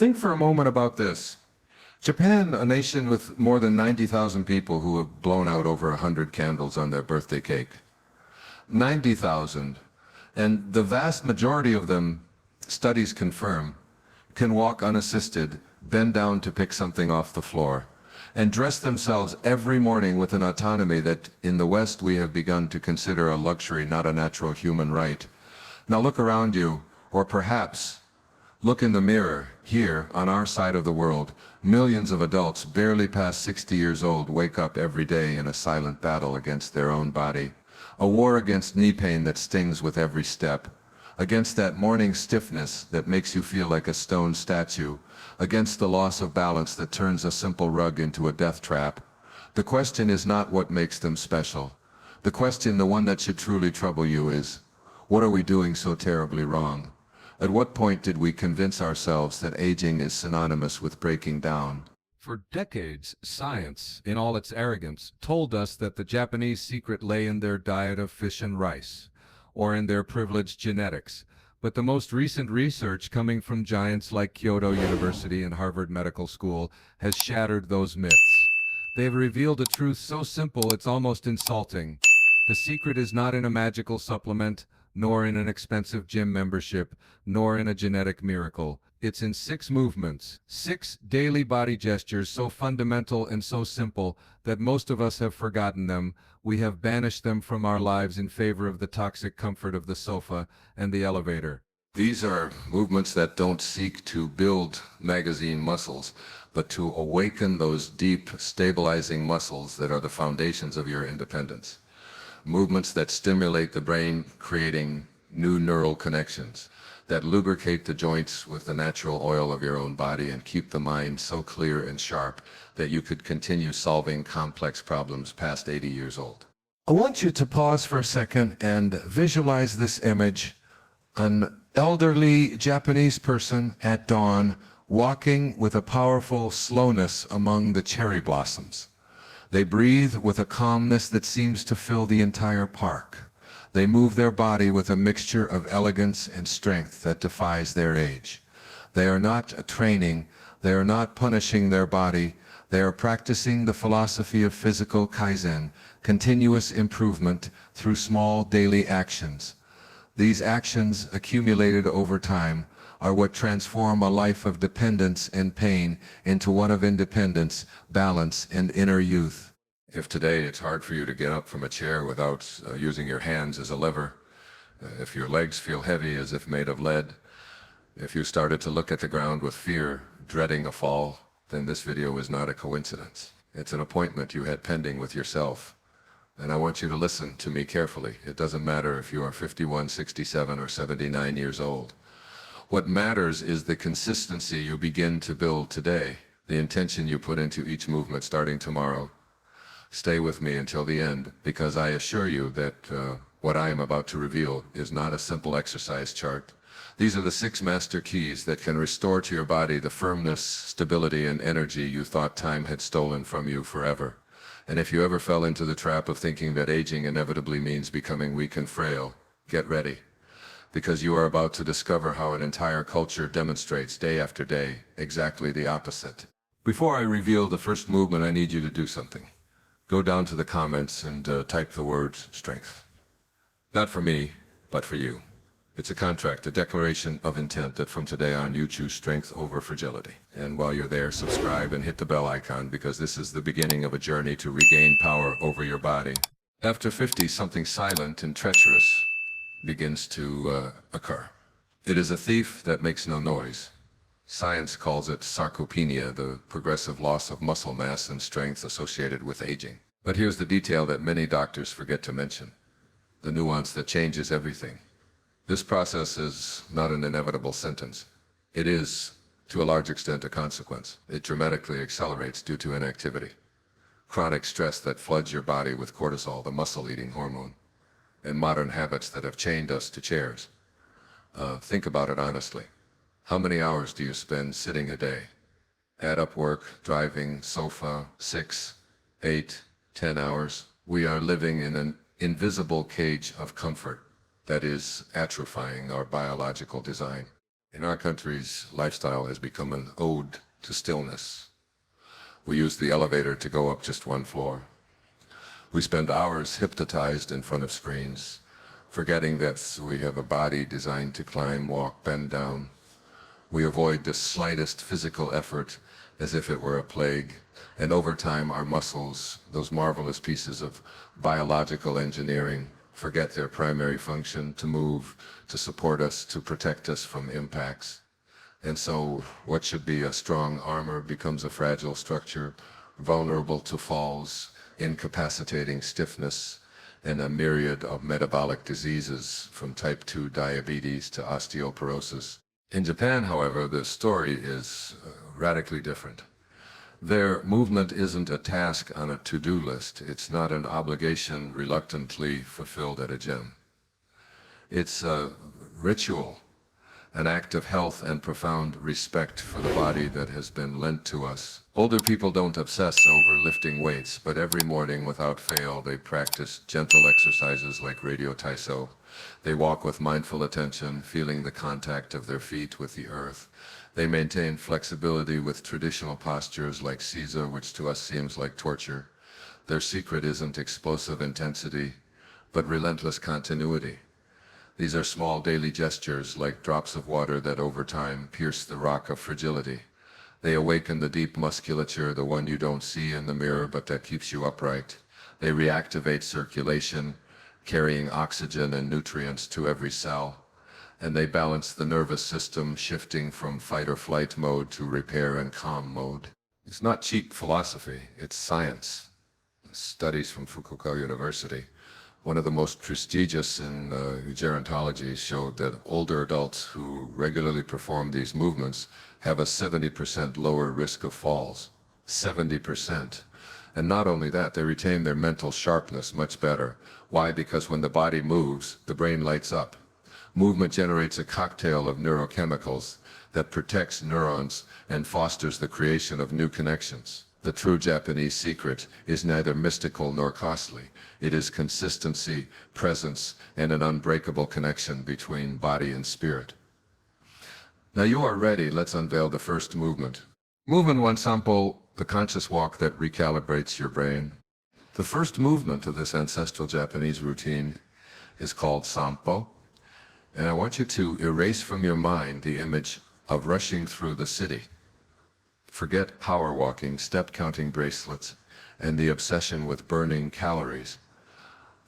Think for a moment about this. Japan, a nation with more than 90,000 people who have blown out over 100 candles on their birthday cake. 90,000. And the vast majority of them, studies confirm, can walk unassisted, bend down to pick something off the floor, and dress themselves every morning with an autonomy that in the West we have begun to consider a luxury, not a natural human right. Now look around you, or perhaps look in the mirror. Here, on our side of the world, millions of adults barely past 60 years old wake up every day in a silent battle against their own body. A war against knee pain that stings with every step, against that morning stiffness that makes you feel like a stone statue, against the loss of balance that turns a simple rug into a death trap. The question is not what makes them special. The question, the one that should truly trouble you, is, what are we doing so terribly wrong? At what point did we convince ourselves that aging is synonymous with breaking down? For decades, science, in all its arrogance, told us that the Japanese secret lay in their diet of fish and rice, or in their privileged genetics. But the most recent research coming from giants like Kyoto University and Harvard Medical School has shattered those myths. They have revealed a truth so simple it's almost insulting. The secret is not in a magical supplement, nor in an expensive gym membership, nor in a genetic miracle. It's in 6 movements, 6 daily body gestures so fundamental and so simple that most of us have forgotten them. We have banished them from our lives in favor of the toxic comfort of the sofa and the elevator. These are movements that don't seek to build magazine muscles, but to awaken those deep, stabilizing muscles that are the foundations of your independence. Movements that stimulate the brain, creating new neural connections, that lubricate the joints with the natural oil of your own body and keep the mind so clear and sharp that you could continue solving complex problems past 80 years old. I want you to pause for a second and visualize this image. An elderly Japanese person at dawn, walking with a powerful slowness among the cherry blossoms. They breathe with a calmness that seems to fill the entire park. They move their body with a mixture of elegance and strength that defies their age. They are not training, they are not punishing their body, they are practicing the philosophy of physical Kaizen, continuous improvement through small daily actions. These actions, accumulated over time, are what transform a life of dependence and pain into one of independence, balance, and inner youth. If today it's hard for you to get up from a chair without using your hands as a lever, if your legs feel heavy as if made of lead, if you started to look at the ground with fear, dreading a fall, then this video is not a coincidence. It's an appointment you had pending with yourself. And I want you to listen to me carefully. It doesn't matter if you are 51, 67, or 79 years old. What matters is the consistency you begin to build today, the intention you put into each movement starting tomorrow. Stay with me until the end, because I assure you that what I am about to reveal is not a simple exercise chart. These are the 6 master keys that can restore to your body the firmness, stability, and energy you thought time had stolen from you forever. And if you ever fell into the trap of thinking that aging inevitably means becoming weak and frail, get ready, because you are about to discover how an entire culture demonstrates day after day exactly the opposite. Before I reveal the first movement, I need you to do something. Go down to the comments and type the words strength. Not for me, but for you. It's a contract, a declaration of intent that from today on you choose strength over fragility. And while you're there, subscribe and hit the bell icon, because this is the beginning of a journey to regain power over your body. After 50, something silent and treacherous begins to occur. It is a thief that makes no noise. Science calls it sarcopenia, the progressive loss of muscle mass and strength associated with aging. But here's the detail that many doctors forget to mention, the nuance that changes everything. This process is not an inevitable sentence. It is, to a large extent, a consequence. It dramatically accelerates due to inactivity. Chronic stress that floods your body with cortisol, the muscle-eating hormone, and modern habits that have chained us to chairs. Think about it honestly. How many hours do you spend sitting a day? Add up work, driving, sofa, 6, 8, 10 hours. We are living in an invisible cage of comfort that is atrophying our biological design. In our country's lifestyle has become an ode to stillness. We use the elevator to go up just one floor. We spend hours hypnotized in front of screens, forgetting that we have a body designed to climb, walk, bend down. We avoid the slightest physical effort as if it were a plague, and over time our muscles, those marvelous pieces of biological engineering, forget their primary function to move, to support us, to protect us from impacts. And so what should be a strong armor becomes a fragile structure, vulnerable to falls, incapacitating stiffness, and a myriad of metabolic diseases from type 2 diabetes to osteoporosis. In Japan, however, the story is radically different. Their movement isn't a task on a to-do list. It's not an obligation reluctantly fulfilled at a gym. It's a ritual, an act of health and profound respect for the body that has been lent to us. Older people don't obsess over lifting weights, but every morning without fail they practice gentle exercises like radio taiso. They walk with mindful attention, feeling the contact of their feet with the earth. They maintain flexibility with traditional postures like Seiza, which to us seems like torture. Their secret isn't explosive intensity, but relentless continuity. These are small daily gestures like drops of water that over time pierce the rock of fragility. They awaken the deep musculature, the one you don't see in the mirror but that keeps you upright. They reactivate circulation, carrying oxygen and nutrients to every cell. And they balance the nervous system, shifting from fight or flight mode to repair and calm mode. It's not cheap philosophy, it's science. Studies from Fukuoka University, one of the most prestigious in gerontology, showed that older adults who regularly perform these movements have a 70% lower risk of falls. 70%. And not only that, they retain their mental sharpness much better. Why? Because when the body moves, the brain lights up. Movement generates a cocktail of neurochemicals that protects neurons and fosters the creation of new connections. The true Japanese secret is neither mystical nor costly. It is consistency, presence, and an unbreakable connection between body and spirit. Now you are ready, let's unveil the first movement. Movement 1, Sampo, the conscious walk that recalibrates your brain. The first movement of this ancestral Japanese routine is called Sampo. And I want you to erase from your mind the image of rushing through the city. Forget power walking, step counting bracelets, and the obsession with burning calories.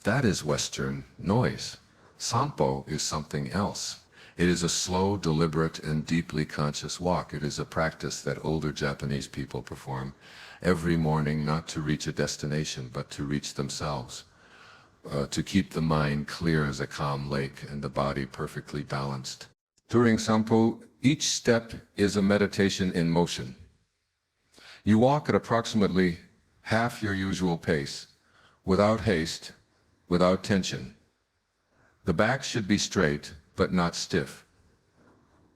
That is Western noise. Sampo is something else. It is a slow, deliberate, and deeply conscious walk. It is a practice that older Japanese people perform every morning, not to reach a destination, but to reach themselves. To keep the mind clear as a calm lake and the body perfectly balanced. During Sampo, each step is a meditation in motion. You walk at approximately half your usual pace, without haste, without tension. The back should be straight, but not stiff.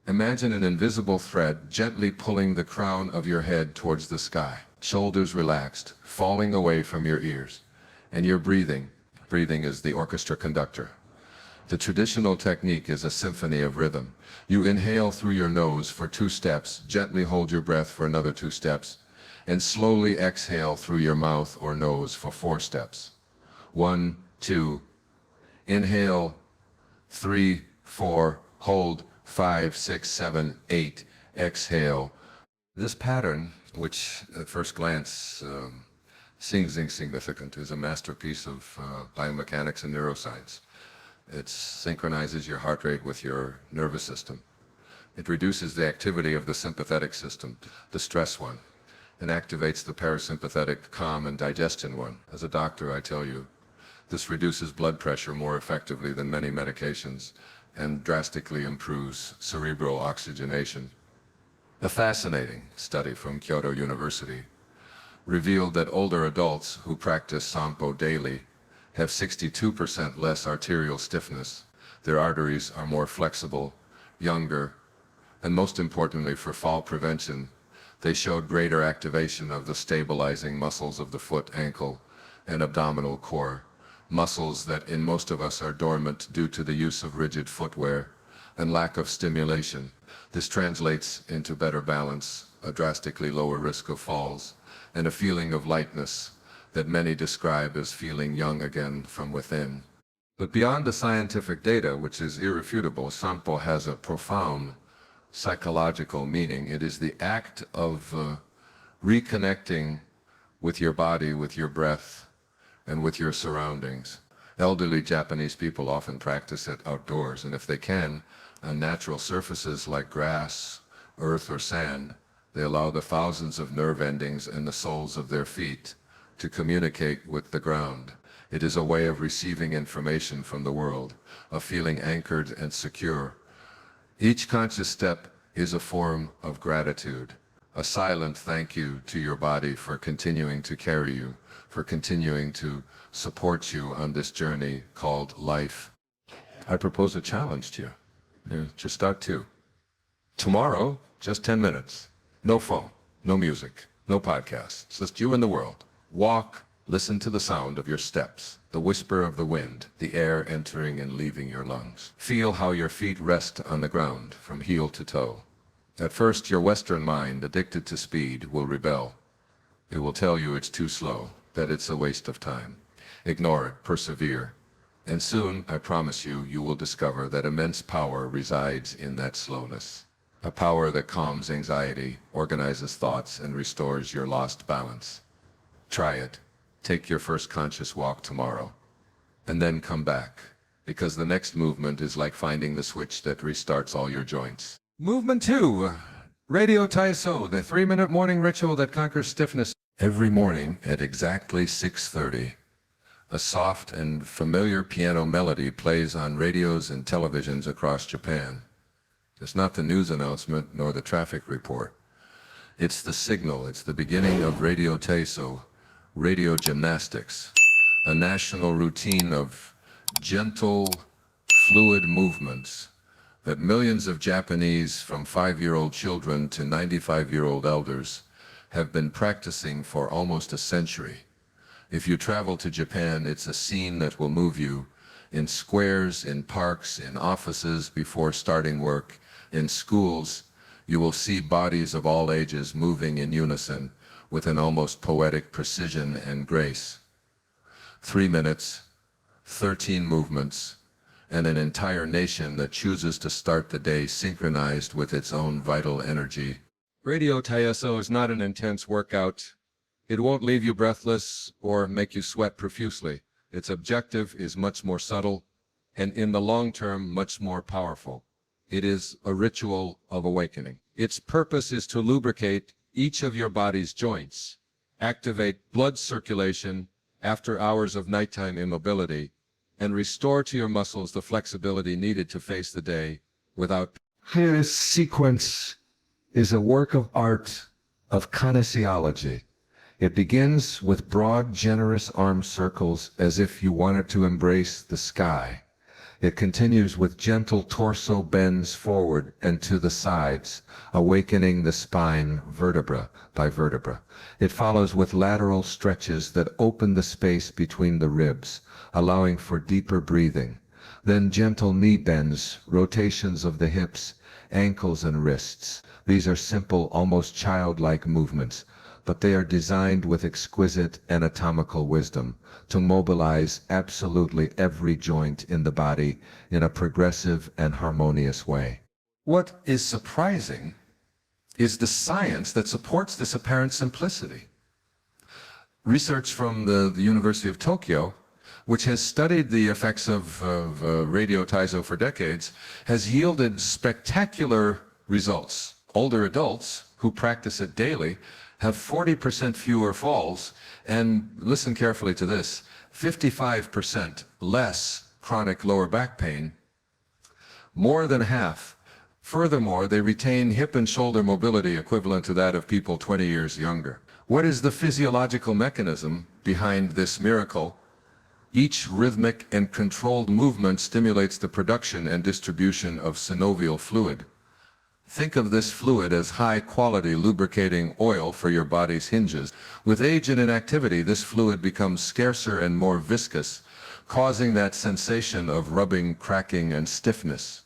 Imagine an invisible thread gently pulling the crown of your head towards the sky. Shoulders relaxed, falling away from your ears. And your breathing. Breathing is the orchestra conductor. The traditional technique is a symphony of rhythm. You inhale through your nose for 2 steps, gently hold your breath for another 2 steps, and slowly exhale through your mouth or nose for 4 steps. 1, 2, inhale, 3, 4, hold, 5, 6, 7, 8, exhale. This pattern, which at first glance seems insignificant, is a masterpiece of biomechanics and neuroscience. It synchronizes your heart rate with your nervous system. It reduces the activity of the sympathetic system, the stress one, and activates the parasympathetic calm and digestion one. As a doctor, I tell you, this reduces blood pressure more effectively than many medications and drastically improves cerebral oxygenation. A fascinating study from Kyoto University revealed that older adults who practice Sampo daily have 62% less arterial stiffness. Their arteries are more flexible, younger, and most importantly for fall prevention, they showed greater activation of the stabilizing muscles of the foot, ankle, and abdominal core, muscles that in most of us are dormant due to the use of rigid footwear. and lack of stimulation. This translates into better balance, a drastically lower risk of falls, and a feeling of lightness that many describe as feeling young again from within. But beyond the scientific data, which is irrefutable, Sampo has a profound psychological meaning. It is the act of reconnecting with your body, with your breath, and with your surroundings. Elderly Japanese people often practice it outdoors, and if they can, on natural surfaces like grass, earth, or sand, they allow the thousands of nerve endings and the soles of their feet to communicate with the ground. It is a way of receiving information from the world, of feeling anchored and secure. Each conscious step is a form of gratitude, a silent thank you to your body for continuing to carry you, for continuing to support you on this journey called life. I propose a challenge to you. Just start two. Tomorrow, just 10 minutes. No phone, no music, no podcasts, just you and the world. Walk, listen to the sound of your steps, the whisper of the wind, the air entering and leaving your lungs. Feel how your feet rest on the ground from heel to toe. At first, your Western mind, addicted to speed, will rebel. It will tell you it's too slow, that it's a waste of time. Ignore it, persevere. And soon, I promise you, you will discover that immense power resides in that slowness. A power that calms anxiety, organizes thoughts, and restores your lost balance. Try it. Take your first conscious walk tomorrow. And then come back, because the next movement is like finding the switch that restarts all your joints. Movement 2. Radio Taiso, the 3-minute morning ritual that conquers stiffness. Every morning at exactly 6:30, a soft and familiar piano melody plays on radios and televisions across Japan. It's not the news announcement nor the traffic report. It's the signal. It's the beginning of Radio Taiso, radio gymnastics, a national routine of gentle, fluid movements that millions of Japanese, from 5-year-old children to 95-year-old elders, have been practicing for almost a century. If you travel to Japan, it's a scene that will move you in squares, in parks, in offices before starting work, in schools. You will see bodies of all ages moving in unison with an almost poetic precision and grace. 3 minutes, 13 movements, and an entire nation that chooses to start the day synchronized with its own vital energy. Radio Taiso is not an intense workout. It won't leave you breathless or make you sweat profusely. Its objective is much more subtle, and in the long term, much more powerful. It is a ritual of awakening. Its purpose is to lubricate each of your body's joints, activate blood circulation after hours of nighttime immobility, and restore to your muscles the flexibility needed to face the day without. This sequence is a work of art, of kinesiology. It begins with broad, generous arm circles as if you wanted to embrace the sky. It continues with gentle torso bends forward and to the sides, awakening the spine vertebra by vertebra. It follows with lateral stretches that open the space between the ribs, allowing for deeper breathing. Then gentle knee bends, rotations of the hips, ankles and wrists. These are simple, almost childlike movements, but they are designed with exquisite anatomical wisdom to mobilize absolutely every joint in the body in a progressive and harmonious way. What is surprising is the science that supports this apparent simplicity. Research from the University of Tokyo, which has studied the effects of Radio Taiso for decades, has yielded spectacular results. Older adults who practice it daily have 40% fewer falls, and listen carefully to this, 55% less chronic lower back pain, more than half. Furthermore, they retain hip and shoulder mobility equivalent to that of people 20 years younger. What is the physiological mechanism behind this miracle? Each rhythmic and controlled movement stimulates the production and distribution of synovial fluid. Think of this fluid as high-quality lubricating oil for your body's hinges. With age and inactivity, this fluid becomes scarcer and more viscous, causing that sensation of rubbing, cracking, and stiffness.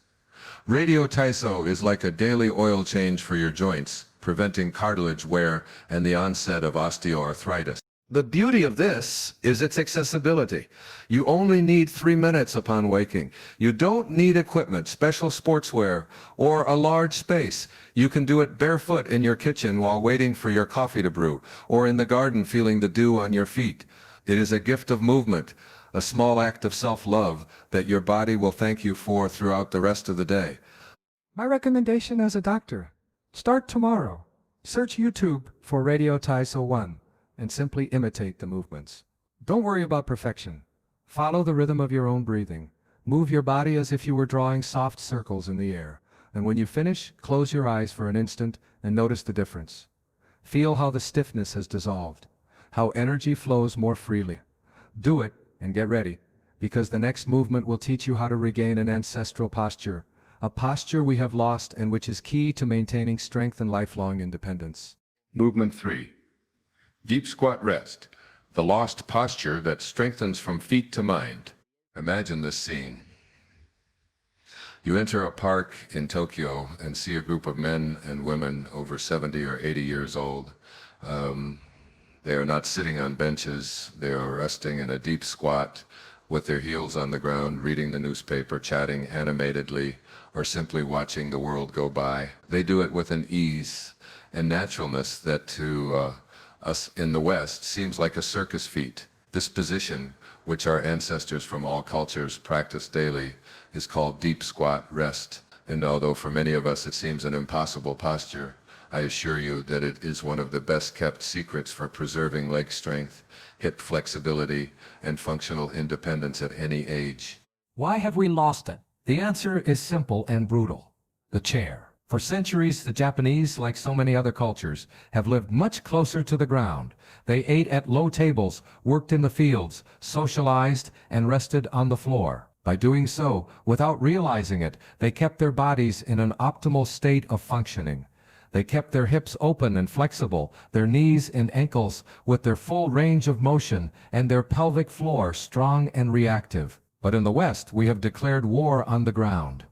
Radio Taiso is like a daily oil change for your joints, preventing cartilage wear and the onset of osteoarthritis. The beauty of this is its accessibility. You only need 3 minutes upon waking. You don't need equipment, special sportswear, or a large space. You can do it barefoot in your kitchen while waiting for your coffee to brew, or in the garden feeling the dew on your feet. It is a gift of movement, a small act of self-love that your body will thank you for throughout the rest of the day. My recommendation as a doctor: start tomorrow. Search YouTube for Radio Taiso 1 and simply imitate the movements. Don't worry about perfection. Follow the rhythm of your own breathing. Move your body as if you were drawing soft circles in the air. And when you finish, close your eyes for an instant and notice the difference. Feel how the stiffness has dissolved, how energy flows more freely. Do it and get ready, because the next movement will teach you how to regain an ancestral posture, a posture we have lost and which is key to maintaining strength and lifelong independence. Movement 3. Deep squat rest, the lost posture that strengthens from feet to mind. Imagine this scene. You enter a park in Tokyo and see a group of men and women over 70 or 80 years old. They are not sitting on benches. They are resting in a deep squat with their heels on the ground, reading the newspaper, chatting animatedly, or simply watching the world go by. They do it with an ease and naturalness that to us in the West seems like a circus feat. This position, which our ancestors from all cultures practice daily, is called deep squat rest. And although for many of us it seems an impossible posture, I assure you that it is one of the best kept secrets for preserving leg strength, hip flexibility, and functional independence at any age. Why have we lost it? The answer is simple and brutal: the chair. For centuries, the Japanese, like so many other cultures, have lived much closer to the ground. They ate at low tables, worked in the fields, socialized, and rested on the floor. By doing so, without realizing it, they kept their bodies in an optimal state of functioning. They kept their hips open and flexible, their knees and ankles with their full range of motion, and their pelvic floor strong and reactive. But in the West, we have declared war on the ground.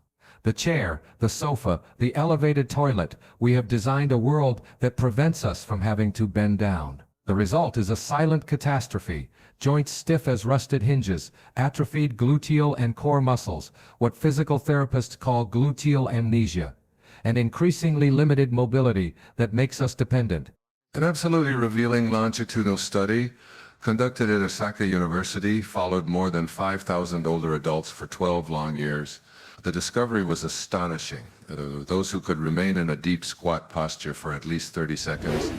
The chair, the sofa, the elevated toilet, we have designed a world that prevents us from having to bend down. The result is a silent catastrophe: joints stiff as rusted hinges, atrophied gluteal and core muscles, what physical therapists call gluteal amnesia, and increasingly limited mobility that makes us dependent. An absolutely revealing longitudinal study conducted at Osaka University followed more than 5,000 older adults for 12 long years. The discovery was astonishing. Those who could remain in a deep squat posture for at least 30 seconds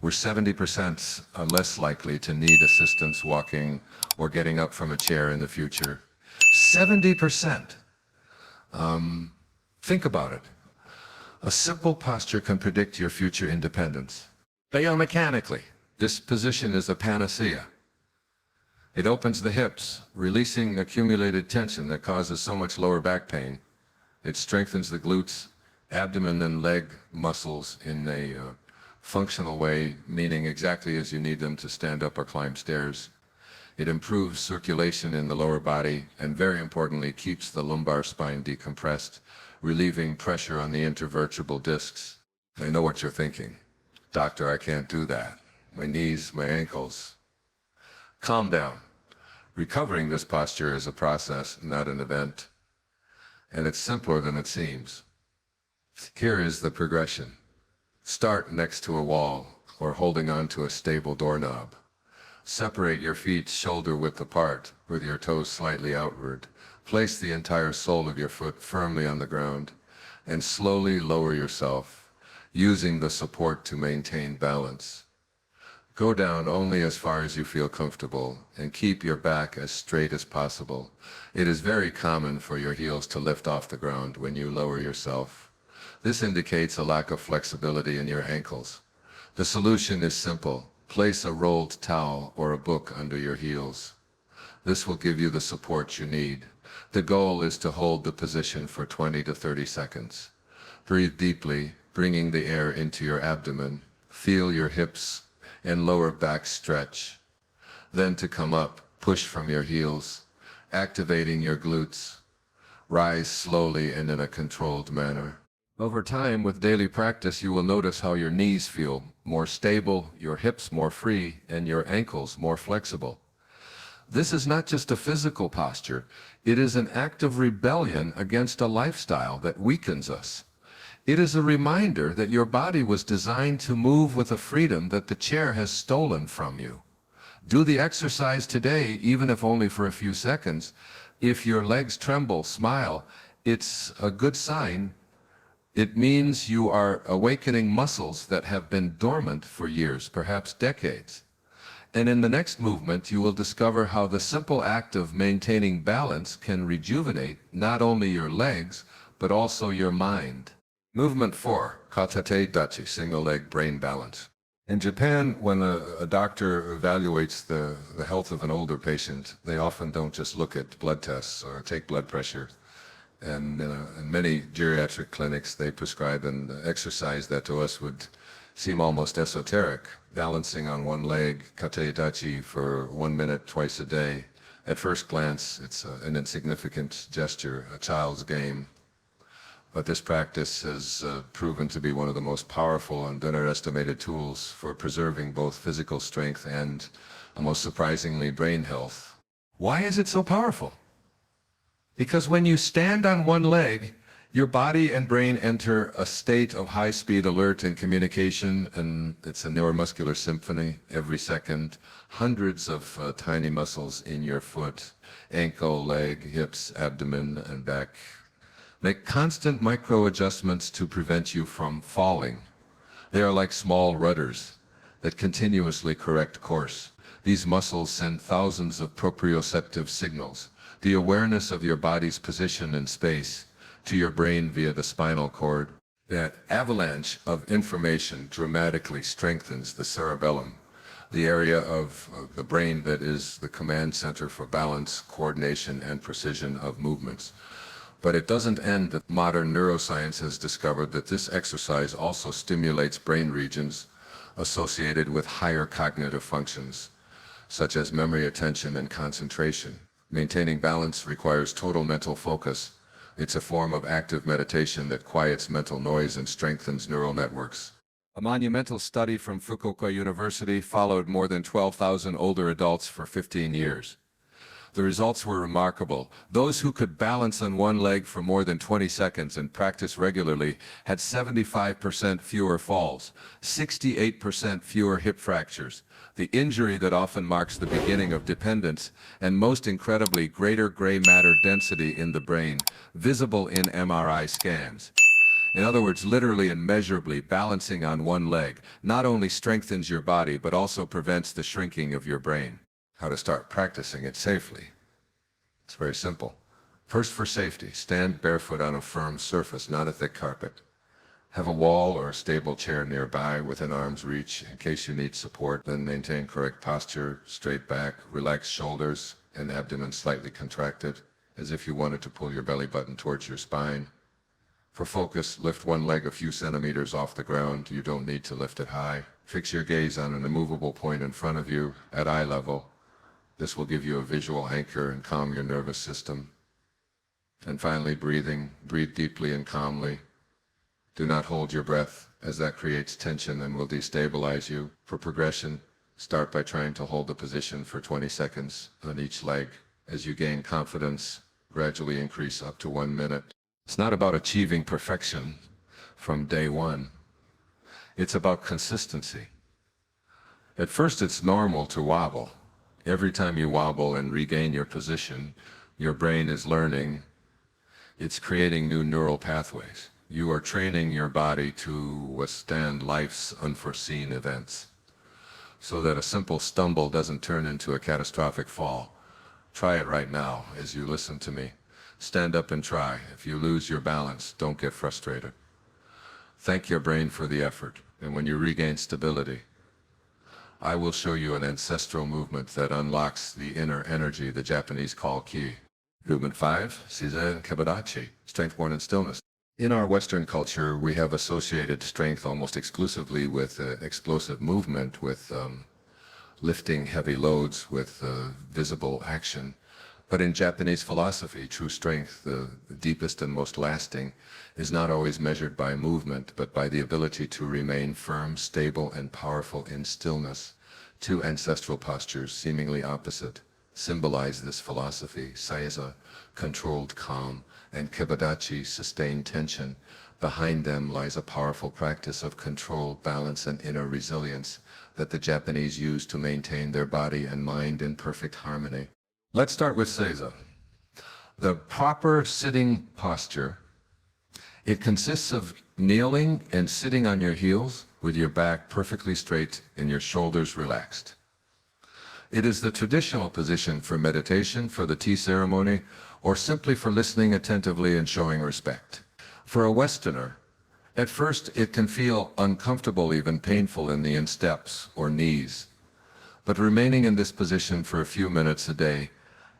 were 70% less likely to need assistance walking or getting up from a chair in the future. 70%! Think about it. A simple posture can predict your future independence. Biomechanically, this position is a panacea. It opens the hips, releasing accumulated tension that causes so much lower back pain. It strengthens the glutes, abdomen, and leg muscles in a functional way, meaning exactly as you need them to stand up or climb stairs. It improves circulation in the lower body and, very importantly, keeps the lumbar spine decompressed, relieving pressure on the intervertebral discs. I know what you're thinking. Doctor, I can't do that. My knees, my ankles. Calm down. Recovering this posture is a process, not an event. And it's simpler than it seems. Here is the progression. Start next to a wall or holding on to a stable doorknob. Separate your feet shoulder-width apart with your toes slightly outward. Place the entire sole of your foot firmly on the ground and slowly lower yourself, using the support to maintain balance. Go down only as far as you feel comfortable and keep your back as straight as possible. It is very common for your heels to lift off the ground when you lower yourself. This indicates a lack of flexibility in your ankles. The solution is simple. Place a rolled towel or a book under your heels. This will give you the support you need. The goal is to hold the position for 20 to 30 seconds. Breathe deeply, bringing the air into your abdomen. Feel your hips and lower back stretch. Then to come up, push from your heels, activating your glutes. Rise slowly and in a controlled manner. Over time, with daily practice, you will notice how your knees feel more stable, your hips more free, and your ankles more flexible. This is not just a physical posture, it is an act of rebellion against a lifestyle that weakens us. It is a reminder that your body was designed to move with a freedom that the chair has stolen from you. Do the exercise today, even if only for a few seconds. If your legs tremble, smile. It's a good sign. It means you are awakening muscles that have been dormant for years, perhaps decades. And in the next movement, you will discover how the simple act of maintaining balance can rejuvenate not only your legs, but also your mind. Movement 4, Katate Dachi, single leg brain balance. In Japan, when a doctor evaluates the health of an older patient, they often don't just look at blood tests or take blood pressure. And in many geriatric clinics, they prescribe an exercise that to us would seem almost esoteric. Balancing on one leg, kate dachi, for 1 minute twice a day. At first glance, it's an insignificant gesture, a child's game. But this practice has proven to be one of the most powerful and underestimated tools for preserving both physical strength and, most surprisingly, brain health. Why is it so powerful? Because when you stand on one leg, your body and brain enter a state of high-speed alert and communication, and it's a neuromuscular symphony every second. Hundreds of tiny muscles in your foot, ankle, leg, hips, abdomen, and back make constant micro-adjustments to prevent you from falling. They are like small rudders that continuously correct course. These muscles send thousands of proprioceptive signals, the awareness of your body's position in space, to your brain via the spinal cord. That avalanche of information dramatically strengthens the cerebellum, the area of the brain that is the command center for balance, coordination, and precision of movements. But it doesn't end that modern neuroscience has discovered that this exercise also stimulates brain regions associated with higher cognitive functions, such as memory, attention, and concentration. Maintaining balance requires total mental focus. It's a form of active meditation that quiets mental noise and strengthens neural networks. A monumental study from Fukuoka University followed more than 12,000 older adults for 15 years. The results were remarkable. Those who could balance on one leg for more than 20 seconds and practice regularly had 75% fewer falls, 68% fewer hip fractures, the injury that often marks the beginning of dependence, and most incredibly, greater gray matter density in the brain, visible in MRI scans. In other words, literally and measurably, balancing on one leg not only strengthens your body but also prevents the shrinking of your brain. How to start practicing it safely. It's very simple. First, for safety, stand barefoot on a firm surface, not a thick carpet. Have a wall or a stable chair nearby within arm's reach in case you need support. Then maintain correct posture, straight back, relaxed shoulders, and abdomen slightly contracted, as if you wanted to pull your belly button towards your spine. For focus, lift one leg a few centimeters off the ground. You don't need to lift it high. Fix your gaze on an immovable point in front of you at eye level. This will give you a visual anchor and calm your nervous system. And finally, breathing. Breathe deeply and calmly. Do not hold your breath, as that creates tension and will destabilize you. For progression, start by trying to hold the position for 20 seconds on each leg. As you gain confidence, gradually increase up to 1 minute. It's not about achieving perfection from day one. It's about consistency. At first, it's normal to wobble. Every time you wobble and regain your position, your brain is learning. It's creating new neural pathways. You are training your body to withstand life's unforeseen events, so that a simple stumble doesn't turn into a catastrophic fall. Try it right now as you listen to me. Stand up and try. If you lose your balance, don't get frustrated. Thank your brain for the effort, and when you regain stability, I will show you an ancestral movement that unlocks the inner energy the Japanese call ki. Movement 5, Seizen Kebadachi, strength born in stillness. In our Western culture, we have associated strength almost exclusively with explosive movement, with lifting heavy loads, with visible action. But in Japanese philosophy, true strength, the deepest and most lasting, is not always measured by movement, but by the ability to remain firm, stable, and powerful in stillness. Two ancestral postures, seemingly opposite, symbolize this philosophy. Seiza, controlled calm, and Kibadachi, sustained tension. Behind them lies a powerful practice of control, balance, and inner resilience that the Japanese use to maintain their body and mind in perfect harmony. Let's start with Seiza. The proper sitting posture. It consists of kneeling and sitting on your heels with your back perfectly straight and your shoulders relaxed. It is the traditional position for meditation, for the tea ceremony, or simply for listening attentively and showing respect. For a Westerner, at first it can feel uncomfortable, even painful in the insteps or knees. But remaining in this position for a few minutes a day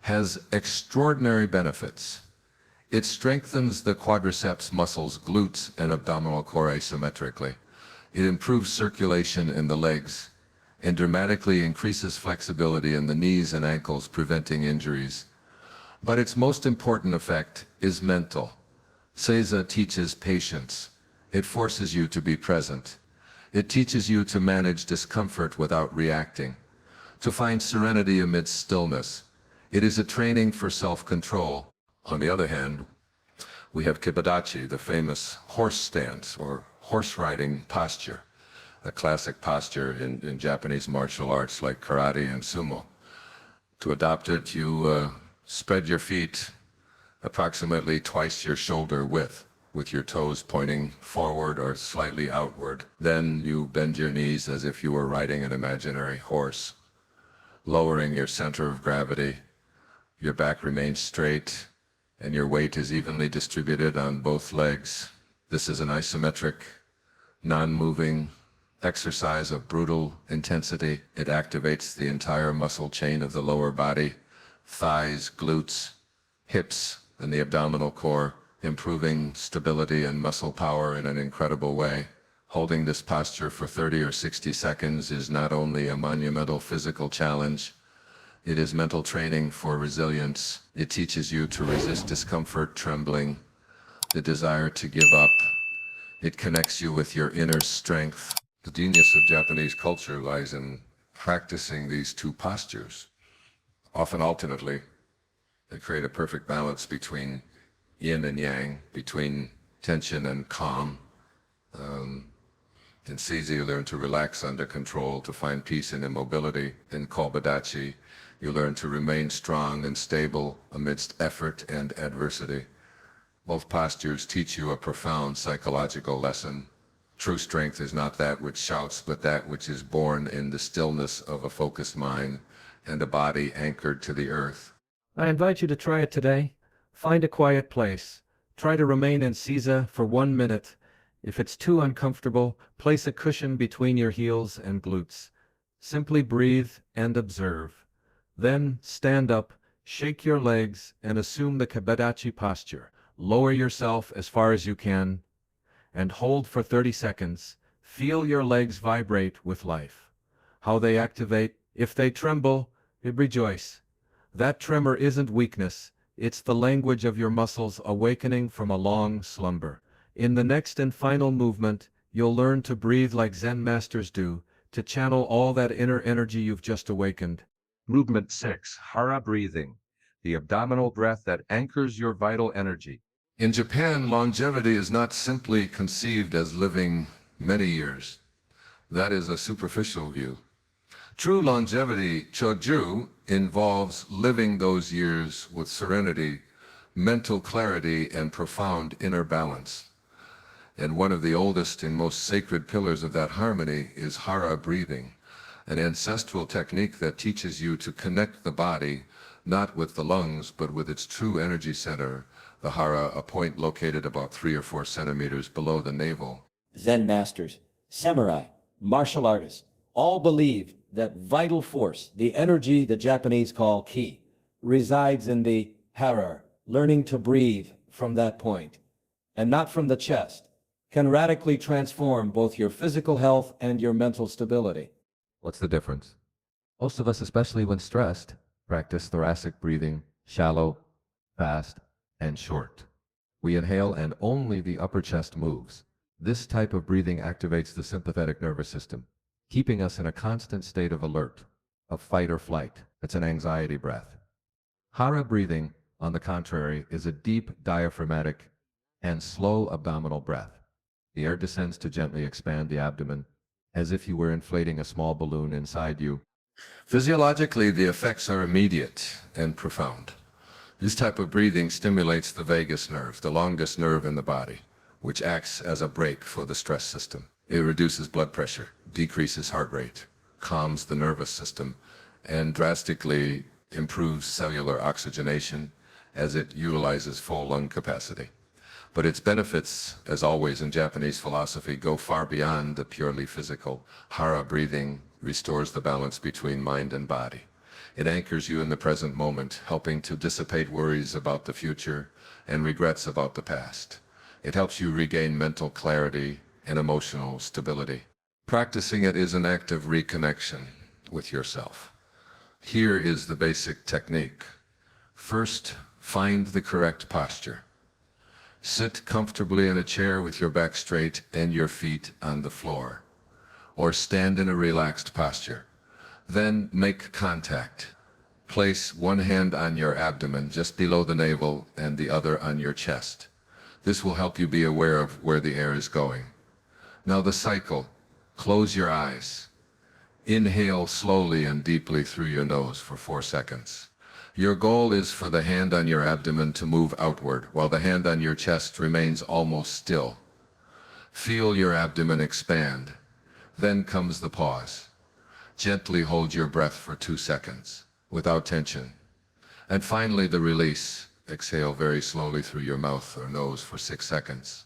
has extraordinary benefits. It strengthens the quadriceps muscles, glutes, and abdominal core asymmetrically. It improves circulation in the legs and dramatically increases flexibility in the knees and ankles, preventing injuries. But its most important effect is mental. Seiza teaches patience. It forces you to be present. It teaches you to manage discomfort without reacting, to find serenity amidst stillness. It is a training for self-control. On the other hand, we have Kibadachi, the famous horse stance or horse riding posture, a classic posture in Japanese martial arts like karate and sumo. To adopt it, you spread your feet approximately twice your shoulder width, with your toes pointing forward or slightly outward. Then you bend your knees as if you were riding an imaginary horse, lowering your center of gravity. Your back remains straight, and your weight is evenly distributed on both legs. This is an isometric, non-moving exercise of brutal intensity. It activates the entire muscle chain of the lower body, thighs, glutes, hips, and the abdominal core, improving stability and muscle power in an incredible way. Holding this posture for 30 or 60 seconds is not only a monumental physical challenge, it is mental training for resilience. It teaches you to resist discomfort, trembling, the desire to give up. It connects you with your inner strength. The genius of Japanese culture lies in practicing these two postures, often alternately. They create a perfect balance between yin and yang, between tension and calm. In Seiza, you learn to relax under control, to find peace in immobility. In Kobadachi, you learn to remain strong and stable amidst effort and adversity. Both postures teach you a profound psychological lesson. True strength is not that which shouts, but that which is born in the stillness of a focused mind and a body anchored to the earth. I invite you to try it today. Find a quiet place. Try to remain in Seiza for 1 minute. If it's too uncomfortable, place a cushion between your heels and glutes. Simply breathe and observe. Then stand up, shake your legs, and assume the Kibadachi posture. Lower yourself as far as you can, and hold for 30 seconds. Feel your legs vibrate with life. How they activate. If they tremble, rejoice. That tremor isn't weakness, it's the language of your muscles awakening from a long slumber. In the next and final movement, you'll learn to breathe like Zen masters do, to channel all that inner energy you've just awakened. Movement 6, Hara breathing, the abdominal breath that anchors your vital energy. In Japan, longevity is not simply conceived as living many years. That is a superficial view. True longevity, choju, involves living those years with serenity, mental clarity, and profound inner balance. And one of the oldest and most sacred pillars of that harmony is Hara breathing, an ancestral technique that teaches you to connect the body, not with the lungs, but with its true energy center, the Hara, a point located about 3 or 4 centimeters below the navel. Zen masters, samurai, martial artists, all believe that vital force, the energy the Japanese call ki, resides in the hara. Learning to breathe from that point, and not from the chest, can radically transform both your physical health and your mental stability. What's the difference? Most of us, especially when stressed, practice thoracic breathing shallow, fast, and short. We inhale and only the upper chest moves. This type of breathing activates the sympathetic nervous system, keeping us in a constant state of alert, of fight or flight. It's an anxiety breath. Hara breathing, on the contrary, is a deep diaphragmatic and slow abdominal breath. The air descends to gently expand the abdomen, as if you were inflating a small balloon inside you. Physiologically, the effects are immediate and profound. This type of breathing stimulates the vagus nerve, the longest nerve in the body, which acts as a brake for the stress system. It reduces blood pressure, decreases heart rate, calms the nervous system, and drastically improves cellular oxygenation as it utilizes full lung capacity. But its benefits, as always in Japanese philosophy, go far beyond the purely physical. Hara breathing restores the balance between mind and body. It anchors you in the present moment, helping to dissipate worries about the future and regrets about the past. It helps you regain mental clarity and emotional stability. Practicing it is an act of reconnection with yourself. Here is the basic technique. First, find the correct posture. Sit comfortably in a chair with your back straight and your feet on the floor, or stand in a relaxed posture. Then make contact. Place one hand on your abdomen just below the navel and the other on your chest. This will help you be aware of where the air is going. Now the cycle. Close your eyes. Inhale slowly and deeply through your nose for 4 seconds. Your goal is for the hand on your abdomen to move outward, while the hand on your chest remains almost still. Feel your abdomen expand. Then comes the pause. Gently hold your breath for 2 seconds, without tension. And finally the release. Exhale very slowly through your mouth or nose for 6 seconds.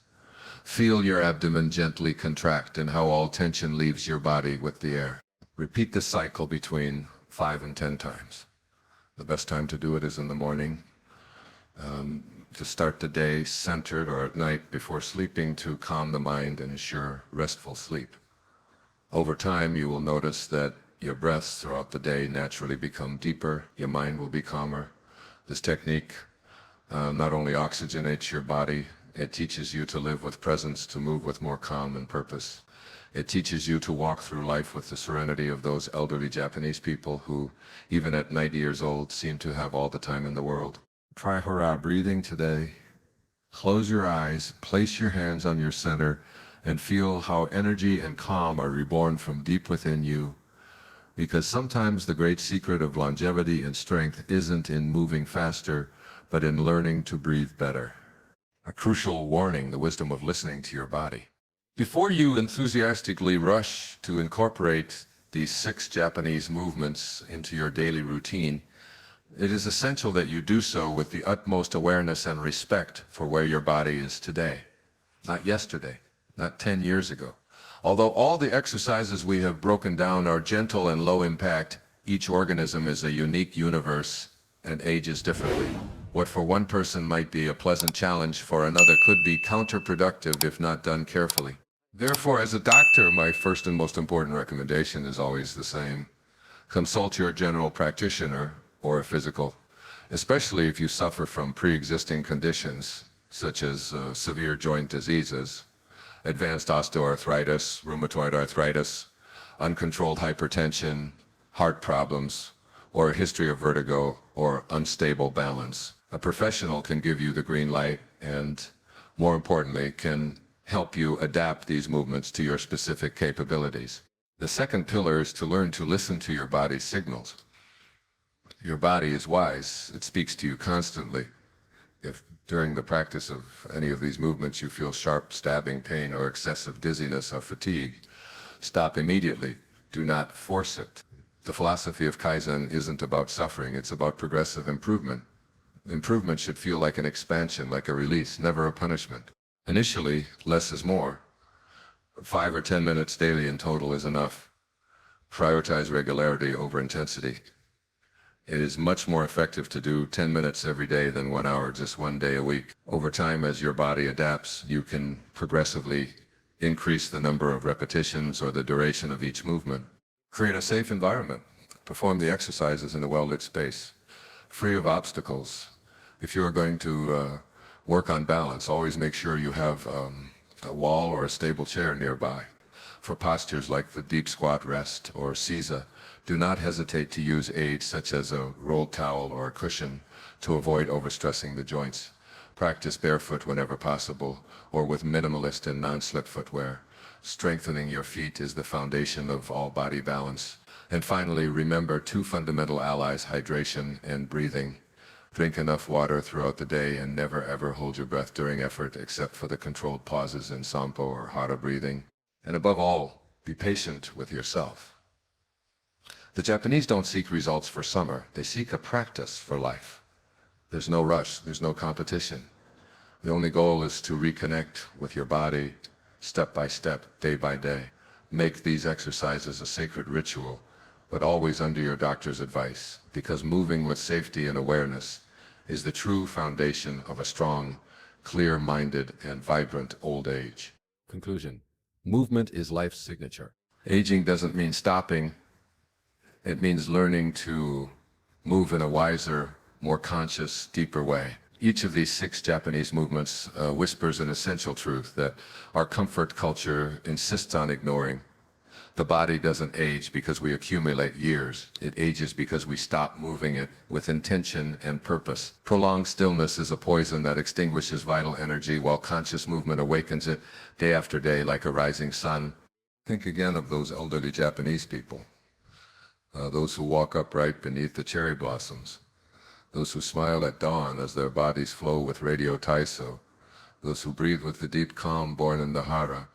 Feel your abdomen gently contract and how all tension leaves your body with the air. Repeat the cycle between 5 and 10 times. The best time to do it is in the morning, to start the day centered, or at night before sleeping to calm the mind and ensure restful sleep. Over time, you will notice that your breaths throughout the day naturally become deeper, your mind will be calmer. This technique not only oxygenates your body, it teaches you to live with presence, to move with more calm and purpose. It teaches you to walk through life with the serenity of those elderly Japanese people who, even at 90 years old, seem to have all the time in the world. Try Hara breathing today. Close your eyes, place your hands on your center, and feel how energy and calm are reborn from deep within you. Because sometimes the great secret of longevity and strength isn't in moving faster, but in learning to breathe better. A crucial warning: the wisdom of listening to your body. Before you enthusiastically rush to incorporate these 6 Japanese movements into your daily routine, it is essential that you do so with the utmost awareness and respect for where your body is today. Not yesterday, not 10 years ago. Although all the exercises we have broken down are gentle and low impact, each organism is a unique universe and ages differently. What for one person might be a pleasant challenge, for another could be counterproductive if not done carefully. Therefore, as a doctor, my first and most important recommendation is always the same. Consult your general practitioner or a physical, especially if you suffer from pre-existing conditions such as severe joint diseases, advanced osteoarthritis, rheumatoid arthritis, uncontrolled hypertension, heart problems, or a history of vertigo or unstable balance. A professional can give you the green light and, more importantly, can help you adapt these movements to your specific capabilities. The second pillar is to learn to listen to your body's signals. Your body is wise. It speaks to you constantly. If during the practice of any of these movements you feel sharp stabbing pain or excessive dizziness or fatigue, stop immediately. Do not force it. The philosophy of Kaizen isn't about suffering, it's about progressive improvement. Improvement should feel like an expansion, like a release, never a punishment. Initially, less is more. 5 or 10 minutes daily in total is enough. Prioritize regularity over intensity. It is much more effective to do 10 minutes every day than 1 hour just one day a week. Over time, as your body adapts, you can progressively increase the number of repetitions or the duration of each movement. Create a safe environment. Perform the exercises in a well-lit space. free of obstacles. If you are going to work on balance, always make sure you have a wall or a stable chair nearby. For postures like the deep squat rest or Seiza, do not hesitate to use aids such as a rolled towel or a cushion to avoid overstressing the joints. Practice barefoot whenever possible, or with minimalist and non-slip footwear. Strengthening your feet is the foundation of all body balance. And finally, remember two fundamental allies: hydration and breathing. Drink enough water throughout the day and never ever hold your breath during effort except for the controlled pauses in Sampo or Hara breathing. And above all, be patient with yourself. The Japanese don't seek results for summer, they seek a practice for life. There's no rush, there's no competition. The only goal is to reconnect with your body step by step, day by day. Make these exercises a sacred ritual, but always under your doctor's advice, because moving with safety and awareness is the true foundation of a strong, clear-minded, and vibrant old age. Conclusion. Movement is life's signature. Aging doesn't mean stopping. It means learning to move in a wiser, more conscious, deeper way. Each of these 6 Japanese movements whispers an essential truth that our comfort culture insists on ignoring. The body doesn't age because we accumulate years. It ages because we stop moving it with intention and purpose. Prolonged stillness is a poison that extinguishes vital energy, while conscious movement awakens it day after day like a rising sun. Think again of those elderly Japanese people. Those who walk upright beneath the cherry blossoms. Those who smile at dawn as their bodies flow with radio taiso. Those who breathe with the deep calm born in the hara.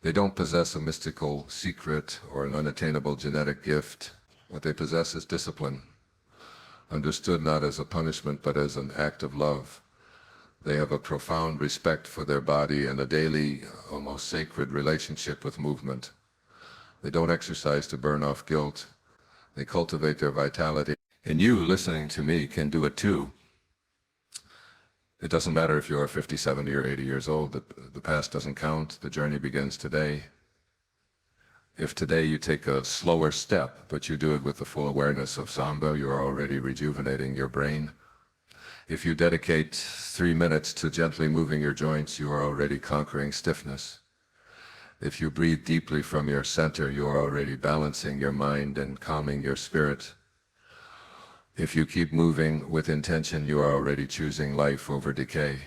They don't possess a mystical secret or an unattainable genetic gift. What they possess is discipline, understood not as a punishment but as an act of love. They have a profound respect for their body and a daily, almost sacred relationship with movement. They don't exercise to burn off guilt. They cultivate their vitality. And you, listening to me, can do it too. It doesn't matter if you're 50, 70, or 80 years old. The past doesn't count. The journey begins today. If today you take a slower step, but you do it with the full awareness of Samba, you're already rejuvenating your brain. If you dedicate 3 minutes to gently moving your joints, you are already conquering stiffness. If you breathe deeply from your center, you are already balancing your mind and calming your spirit. If you keep moving with intention, you are already choosing life over decay.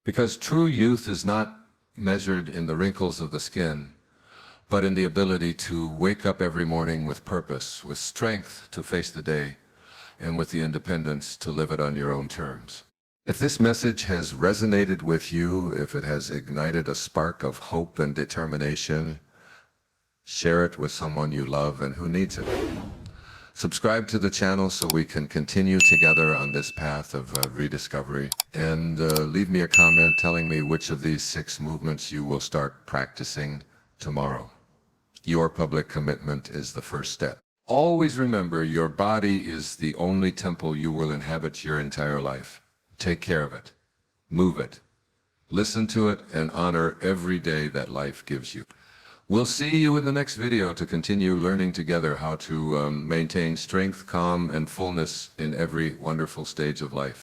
Because true youth is not measured in the wrinkles of the skin, but in the ability to wake up every morning with purpose, with strength to face the day, and with the independence to live it on your own terms. If this message has resonated with you, if it has ignited a spark of hope and determination, share it with someone you love and who needs it. Subscribe to the channel so we can continue together on this path of rediscovery. And leave me a comment telling me which of these 6 movements you will start practicing tomorrow. Your public commitment is the first step. Always remember, your body is the only temple you will inhabit your entire life. Take care of it. Move it. Listen to it and honor every day that life gives you. We'll see you in the next video to continue learning together how to maintain strength, calm, and fullness in every wonderful stage of life.